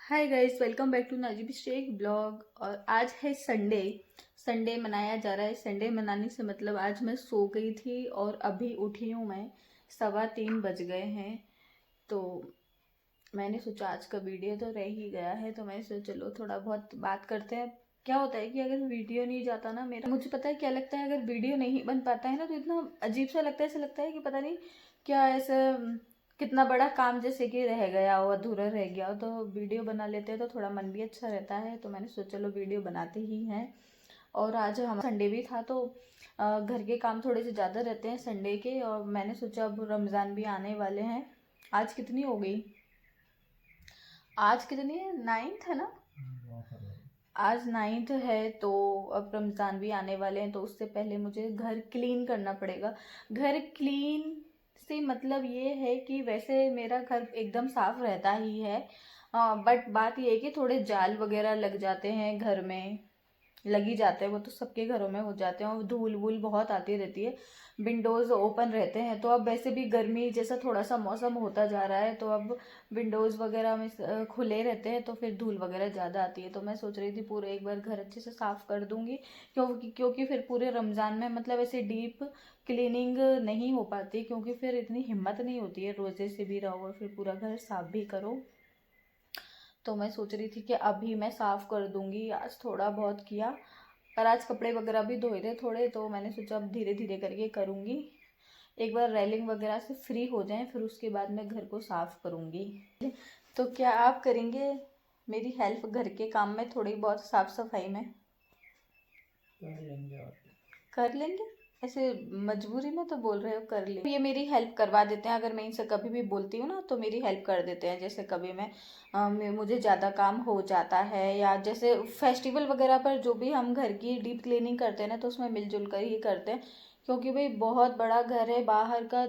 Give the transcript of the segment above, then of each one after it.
Hi guys, welcome back to Najib Shaikh blog. और आज है संडे। संडे मनाया जा रहा है। संडे मनाने से मतलब आज मैं सो गई थी और अभी उठी हूँ मैं। 3:15 बज गए हैं। तो मैंने सोचा आज का वीडियो तो रह ही गया है, तो मैंने सोचा चलो थोड़ा बहुत बात करते हैं। क्या होता है कि अगर वीडियो नहीं जाता ना, मेरा मुझे पता है क्या लगता है, अगर वीडियो नहीं बन पाता है ना तो इतना अजीब सा लगता है। ऐसा लगता है कि पता नहीं क्या, ऐसा कितना बड़ा काम जैसे कि रह गया हो, अधूरा रह गया हो। तो वीडियो बना लेते हैं तो थोड़ा मन भी अच्छा रहता है। तो मैंने सोचा चलो वीडियो बनाते ही हैं। और आज हम संडे भी था तो घर के काम थोड़े से ज़्यादा रहते हैं संडे के। और मैंने सोचा अब रमज़ान भी आने वाले हैं। आज कितनी हो गई? आज कितनी है? 9th है ना? आज 9th है। तो अब रमज़ान भी आने वाले हैं तो उससे पहले मुझे घर क्लीन करना पड़ेगा। घर क्लीन से मतलब ये है कि वैसे मेरा घर एकदम साफ रहता ही है, बट बात ये है कि थोड़े जाल वगैरह लग जाते हैं घर में। लग ही जाते हैं, वो तो सबके घरों में हो जाते हैं। और धूल वूल बहुत आती रहती है। विंडोज़ ओपन रहते हैं तो अब वैसे भी गर्मी जैसा थोड़ा सा मौसम होता जा रहा है तो अब विंडोज़ वगैरह में खुले रहते हैं तो फिर धूल वगैरह ज़्यादा आती है। तो मैं सोच रही थी पूरे एक बार घर अच्छे से साफ़ कर दूंगी, क्योंकि फिर पूरे रमज़ान में मतलब ऐसे डीप क्लीनिंग नहीं हो पाती, क्योंकि फिर इतनी हिम्मत नहीं होती है रोज़े से भी रहो और फिर पूरा घर साफ़ भी करो। तो मैं सोच रही थी कि अभी मैं साफ़ कर दूंगी। आज थोड़ा बहुत किया, पर आज कपड़े वगैरह भी धोए थे थोड़े, तो मैंने सोचा अब धीरे धीरे करके करूँगी। एक बार रेलिंग वगैरह से फ्री हो जाएं फिर उसके बाद मैं घर को साफ़ करूँगी। तो क्या आप करेंगे मेरी हेल्प घर के काम में, थोड़ी बहुत साफ़ सफाई में? कर लेंगे और कर लेंगे। ऐसे मजबूरी में तो बोल रहे हो कर ले, ये मेरी हेल्प करवा देते हैं। अगर मैं इनसे कभी भी बोलती हूँ ना तो मेरी हेल्प कर देते हैं। जैसे कभी मुझे ज़्यादा काम हो जाता है, या जैसे फेस्टिवल वगैरह पर जो भी हम घर की डीप क्लीनिंग करते हैं ना तो उसमें मिलजुल कर ही करते हैं। क्योंकि भाई बहुत बड़ा घर है, बाहर का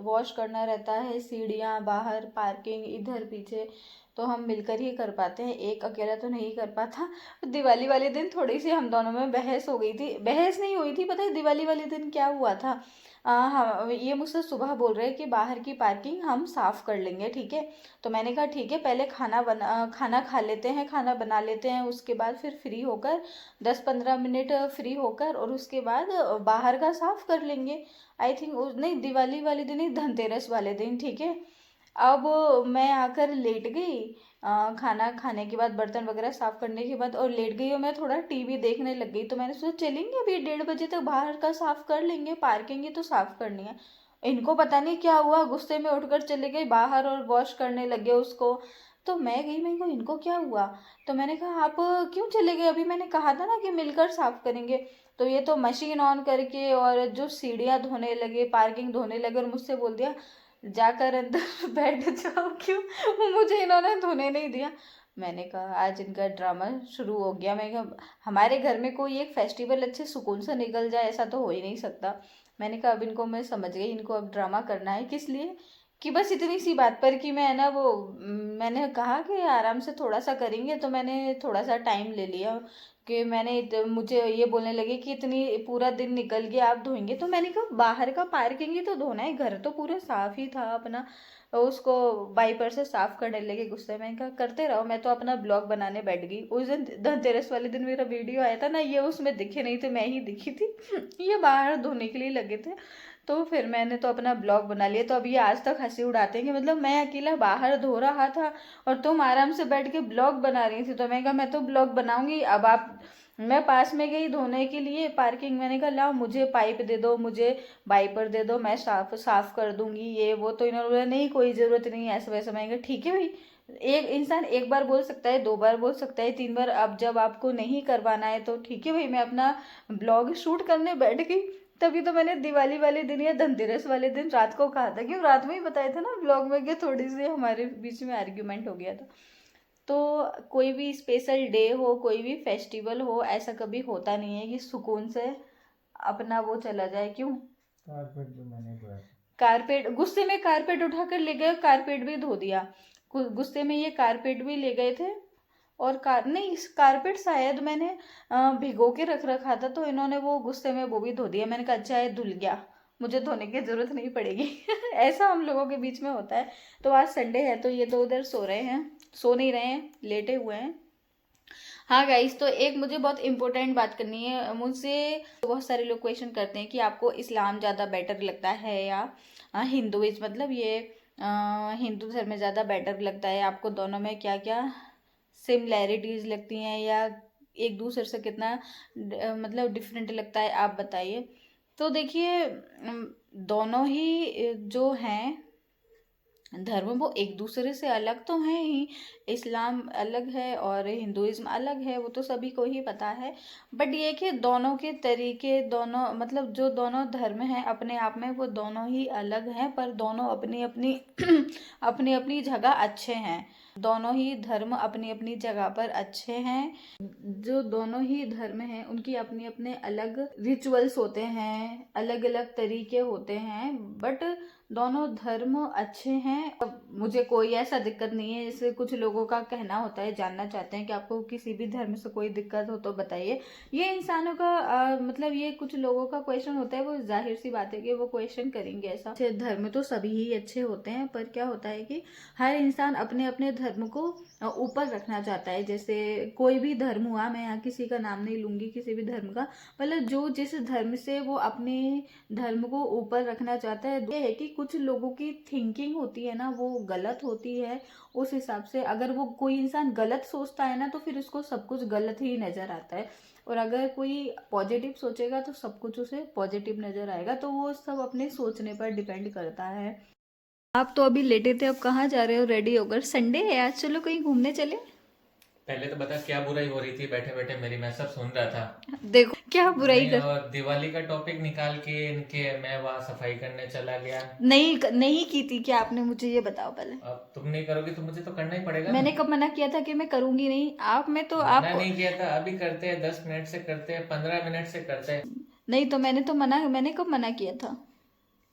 वॉश करना रहता है, सीढ़ियाँ, बाहर पार्किंग, इधर पीछे, तो हम मिलकर ही कर पाते हैं। एक अकेला तो नहीं कर पाता। दिवाली वाले दिन थोड़ी सी हम दोनों में बहस हो गई थी। बहस नहीं हुई थी, पता है दिवाली वाले दिन क्या हुआ था? हम ये मुझसे सुबह बोल रहे हैं कि बाहर की पार्किंग हम साफ़ कर लेंगे, ठीक है। तो मैंने कहा ठीक है, पहले खाना खा लेते हैं, खाना बना लेते हैं, उसके बाद फिर फ्री होकर 10-15 मिनट फ्री होकर और उसके बाद बाहर का साफ़ कर लेंगे। आई थिंक नहीं, दिवाली वाले दिन ही, धनतेरस वाले दिन, ठीक है। अब मैं आकर लेट गई, खाना खाने के बाद बर्तन वगैरह साफ करने के बाद, और लेट गई और मैं थोड़ा टीवी देखने लग गई। तो मैंने सोचा चलेंगे अभी 1:30 बजे तक बाहर का साफ कर लेंगे, पार्किंग ही तो साफ करनी है। इनको पता नहीं क्या हुआ, गुस्से में उठकर चले गए बाहर और वॉश करने लगे उसको। तो मैं गई, मैं को इनको क्या हुआ? तो मैंने कहा आप क्यों चले गए? अभी मैंने कहा था ना कि मिलकर साफ करेंगे। तो ये तो मशीन ऑन करके और जो सीढ़ियाँ धोने लगे, पार्किंग धोने लगे, और मुझसे बोल दिया जाकर अंदर बैठ जाओ। क्यों? मुझे इन्होंने धोने नहीं दिया। मैंने कहा आज इनका ड्रामा शुरू हो गया। मैं कहा हमारे घर में कोई एक फेस्टिवल अच्छे सुकून से निकल जाए, ऐसा तो हो ही नहीं सकता। मैंने कहा अब इनको मैं समझ गई, इनको अब ड्रामा करना है किस लिए, कि बस इतनी सी बात पर कि मैं ना वो मैंने कहा कि आराम से थोड़ा सा करेंगे, तो मैंने थोड़ा सा टाइम ले लिया। कि मुझे ये बोलने लगे कि इतनी पूरा दिन निकल गया आप धोएंगे। तो मैंने कहा बाहर का पार्किंग ही तो धोना है, घर तो पूरा साफ ही था अपना। उसको वाइपर से साफ करने लगे गुस्से में। कहा करते रहो, मैं तो अपना ब्लॉग बनाने बैठ गई। उस दिन धनतेरस वाले दिन मेरा वीडियो आया था ना, ये उसमें दिखे नहीं थे, मैं ही दिखी थी। ये बाहर धोने के लिए लगे थे। तो फिर मैंने तो अपना ब्लॉग बना लिया। तो अब ये आज तक हंसी उड़ाते हैं कि मतलब मैं अकेला बाहर धो रहा था और तुम आराम से बैठ के ब्लॉग बना रही थी। तो मैं कहा मैं तो ब्लॉग बनाऊंगी। अब आप मैं पास में गई धोने के लिए पार्किंग, मैंने कहा लाओ मुझे पाइप दे दो, मुझे वाइपर दे दो, मैं साफ साफ कर दूंगी ये वो। तो इन्होंने बोला नहीं कोई ज़रूरत नहीं है, ऐसा वैसा। मैंने कहा ठीक है भाई, एक इंसान एक बार बोल सकता है, 2 बार बोल सकता है, 3 बार। अब जब आपको नहीं करवाना है तो ठीक है भाई। मैं अपना ब्लॉग शूट करने बैठ गई। तभी तो मैंने दिवाली वाले दिन या धनतेरस वाले दिन रात को कहा था, क्यों रात में ही बताया था ना ब्लॉग में कि थोड़ी सी हमारे बीच में आर्ग्यूमेंट हो गया था। तो कोई भी स्पेशल डे हो, कोई भी फेस्टिवल हो, ऐसा कभी होता नहीं है कि सुकून से अपना वो चला जाए। क्यों? कारपेट जो मैंने धोया था। कारपेट, गुस्से में कारपेट उठाकर ले गए, कारपेट भी धो दिया। गुस्से में ये कारपेट भी ले गए थे। और नहीं, इस कारपेट शायद मैंने भिगो के रख रखा था, तो इन्होंने वो गुस्से में वो भी धो दिया। मैंने कहा अच्छा है धुल गया, मुझे धोने की ज़रूरत नहीं पड़ेगी। ऐसा हम लोगों के बीच में होता है। तो आज संडे है तो ये तो उधर सो रहे हैं, सो नहीं रहे हैं, लेटे हुए हैं। हाँ गाइस, तो एक मुझे बहुत इंपॉर्टेंट बात करनी है। मुझसे बहुत सारे लोग क्वेश्चन करते हैं कि आपको इस्लाम ज़्यादा बेटर लगता है या हिंदुइज्म, मतलब ये हिंदू धर्म में ज़्यादा बेटर लगता है आपको, दोनों में क्या क्या सिमिलैरिटीज़ लगती हैं या एक दूसरे से कितना मतलब डिफरेंट लगता है, आप बताइए। तो देखिए दोनों ही जो हैं धर्म वो एक दूसरे से अलग तो हैं ही। इस्लाम अलग है और हिंदुइज्म अलग है, वो तो सभी को ही पता है। बट ये कि दोनों के तरीके, दोनों मतलब जो दोनों धर्म हैं अपने आप में वो दोनों ही अलग हैं, पर दोनों अपनी अपनी अपनी अपनी जगह अच्छे हैं। दोनों ही धर्म अपनी अपनी जगह पर अच्छे हैं। जो दोनों ही धर्म हैं उनकी अपने अपने अलग रिचुअल्स होते हैं, अलग अलग तरीके होते हैं, बट दोनों धर्म अच्छे हैं। अब मुझे कोई ऐसा दिक्कत नहीं है, जैसे कुछ लोगों का कहना होता है, जानना चाहते हैं कि आपको किसी भी धर्म से कोई दिक्कत हो तो बताइए। ये इंसानों का मतलब ये कुछ लोगों का क्वेश्चन होता है, वो जाहिर सी बात है कि वो क्वेश्चन करेंगे ऐसा। अच्छे धर्म तो सभी ही अच्छे होते हैं, पर क्या होता है कि हर इंसान अपने अपने धर्म को ऊपर रखना चाहता है। जैसे कोई भी धर्म हुआ, मैं यहाँ किसी का नाम नहीं लूंगी, किसी भी धर्म का, मतलब जो जिस धर्म से वो अपने धर्म को ऊपर रखना चाहता है। ये है कि कुछ लोगों की थिंकिंग होती है ना, वो गलत होती है। उस हिसाब से अगर वो कोई इंसान गलत सोचता है ना तो फिर उसको सब कुछ गलत ही नज़र आता है, और अगर कोई पॉजिटिव सोचेगा तो सब कुछ उसे पॉजिटिव नज़र आएगा। तो वो सब अपने सोचने पर डिपेंड करता है। आप तो अभी लेटे थे, अब कहाँ जा रहे हो रेडी होकर? संडे है आज, चलो कहीं घूमने चले। पहले तो बता क्या बुराई हो रही थी बैठे बैठे मेरी, मैं सब सुन रहा था। देखो क्या बुराई नहीं, कर, और दिवाली का टॉपिक निकाल के इनके मैं वहाँ सफाई करने चला गया। नहीं की थी क्या आपने, मुझे ये बताओ पहले। अब तुम नहीं करोगी तो मुझे तो करना ही पड़ेगा ना। मैंने कब मना किया था कि मैं करूंगी नहीं? आप में तो मना आप नहीं किया था, अभी करते हैं 10 मिनट से करते हैं, 15 मिनट से करते हैं। नहीं, तो मैंने कब मना किया था?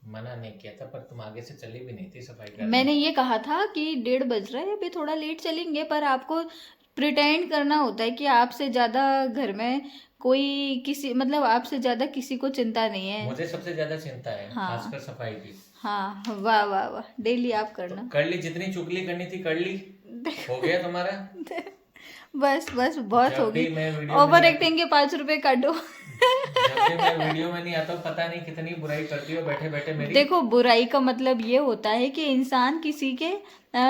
मना नहीं किया था, पर तुम आगे से चली भी नहीं थी सफाई करने। मैंने ये कहा था कि 1:30 बज रहा है, अभी थोड़ा लेट चलेंगे, पर आपको प्रिटेंड करना होता है कि आपसे ज्यादा घर में कोई किसी मतलब आपसे ज्यादा किसी को चिंता नहीं है। मुझे सबसे ज्यादा चिंता है, हाँ खासकर सफाई की। हाँ, वाह वाह वाह, डेली आप करना। कर ली, जितनी चुगली करनी थी कर ली, हो गया तुम्हारा। बस बस बहुत जब होगी, भी मैं वीडियो में ओवर नहीं एक्टिंग के 5 रुपए काटो। जब भी मैं वीडियो में नहीं आता हूँ, पता नहीं कितनी बुराई करती हो बैठे बैठे मेरी। देखो बुराई का मतलब ये होता है कि इंसान किसी के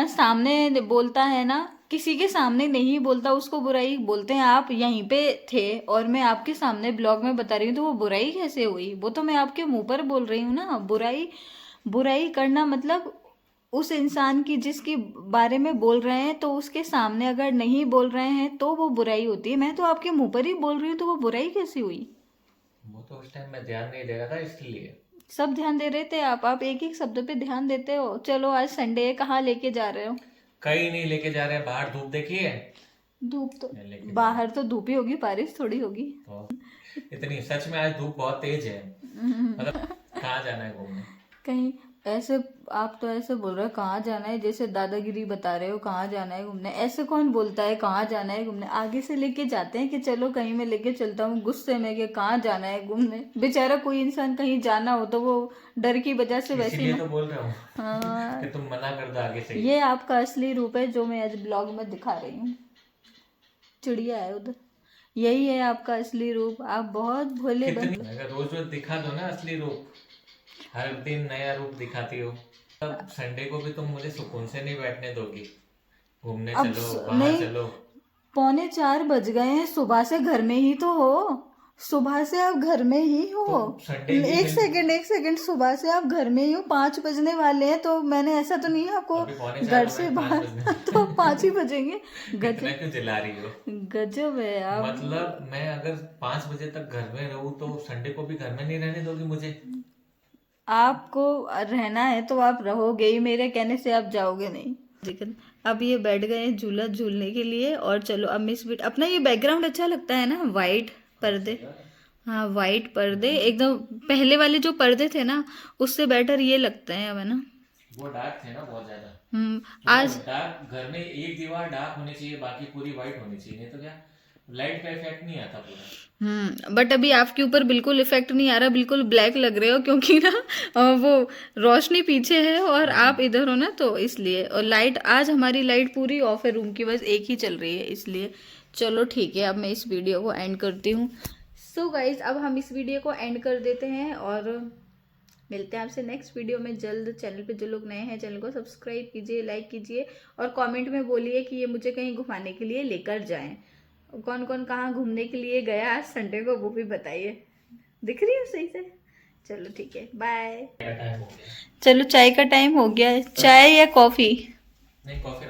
सामने बोलता है ना, किसी के सामने नहीं बोलता, उसको बुराई बोलते हैं। आप यहीं पे थे और मैं आपके सामने ब्लॉग में बता रही हूँ, तो वो बुराई कैसे हुई? वो तो मैं आपके मुंह पर बोल रही हूँ ना। बुराई करना मतलब उस इंसान की जिसके बारे में बोल रहे हैं तो उसके सामने अगर नहीं बोल रहे हैं तो वो बुराई होती है। मैं तो आपके मुंह पर ही बोल रही हूँ, तो वो बुराई कैसी हुई? वो तो उस टाइम मैं ध्यान नहीं दे रहा था इसलिए। सब ध्यान दे रहे थे आप एक एक शब्द पे ध्यान देते हो। चलो आज संडे है, कहाँ लेके जा रहे हो? कहीं नहीं लेके जा रहे हैं, बाहर धूप देखी है। धूप तो नहीं लेके बाहर तो धूप ही होगी, बारिश थोड़ी होगी। तो इतनी सच में आज धूप बहुत तेज है। मतलब कहाँ जाना है घूमने? कहीं ऐसे आप तो ऐसे बोल रहे हो कहाँ जाना है, जैसे दादागिरी बता रहे हो। कहाँ जाना है घूमने? ऐसे कौन बोलता है कहाँ जाना है घूमने? आगे से लेके जाते हैं कि चलो कहीं मैं लेके चलता हूँ, गुस्से में कि कहाँ जाना है घूमने। बेचारा कोई इंसान कहीं जाना हो तो वो डर की वजह से वैसे ही इसीलिए तो बोल रहा हूँ हाँ, कि तुम मना कर दो आगे से ही। ये आपका असली रूप है जो मैं आज ब्लॉग में दिखा रही हूँ। चिड़िया है उधर, यही है आपका असली रूप। आप बहुत भोले कितनी अगर रोज रोज दिखा दो ना असली रूप, हर दिन नया रूप दिखाती हो, तब संडे को भी तुम मुझे सुकून से नहीं बैठने दोगी। घूमने अब चलो, बाहर नहीं, चलो। 3:45 बज गए हैं, सुबह से घर में ही तो हो। सुबह से आप घर में ही हो। तो संडे की एक सेकंड, सुबह से आप घर में ही हो। 5 बजने वाले हैं, तो मैंने ऐसा तो नहीं है आपको अभी 3:45 घर हो से गए, 5 बाहर बजने। तो 5 ही बजेंगे। इतना गजब क्यों जला रही हो? गजब है आप। मतलब मैं अगर 5 बजे तक घर में रहूं तो संडे को भी घर में नहीं रहने दोगी मुझे? आपको रहना है तो आप रहोगे ही, मेरे कहने से आप जाओगे नहीं। लेकिन अब ये बैठ गए हैं झूला झूलने के लिए। और चलो अब मिस बिट, अपना ये बैकग्राउंड अच्छा लगता है ना, वाइट पर्दे। हाँ वाइट पर्दे एकदम, पहले वाले जो पर्दे थे ना उससे बेटर ये लगते हैं हमें ना। वो डार्क थे ना बहुत ज्यादा। आज डार्क घर में एक दीवार डार्क होनी चाहिए, बाकी पूरी व्हाइट होनी चाहिए, नहीं तो क्या लाइट का इफेक्ट नहीं आता पूरा। बट अभी आपके ऊपर बिल्कुल इफेक्ट नहीं आ रहा, बिल्कुल ब्लैक लग रहे हो क्योंकि ना वो रोशनी पीछे है और आप इधर हो ना, तो इसलिए। और लाइट, आज हमारी लाइट पूरी ऑफ है रूम की, बस एक ही चल रही है इसलिए। चलो ठीक है, अब मैं इस वीडियो को एंड करती हूँ। सो गाइज, अब हम इस वीडियो को एंड कर देते हैं और मिलते हैं आपसे नेक्स्ट वीडियो में जल्द। चैनल पे जो लोग नए हैं चैनल को सब्सक्राइब कीजिए, लाइक कीजिए और कमेंट में बोलिए कि ये मुझे कहीं घुमाने के लिए लेकर जाएं। कौन कौन कहाँ घूमने के लिए गया आज संडे को, वो भी बताइए। दिख रही है सही से? चलो ठीक है, बाय। टाइम हो गया। चलो चाय का टाइम हो गया है। चाय या कॉफ़ी? नहीं, कॉफी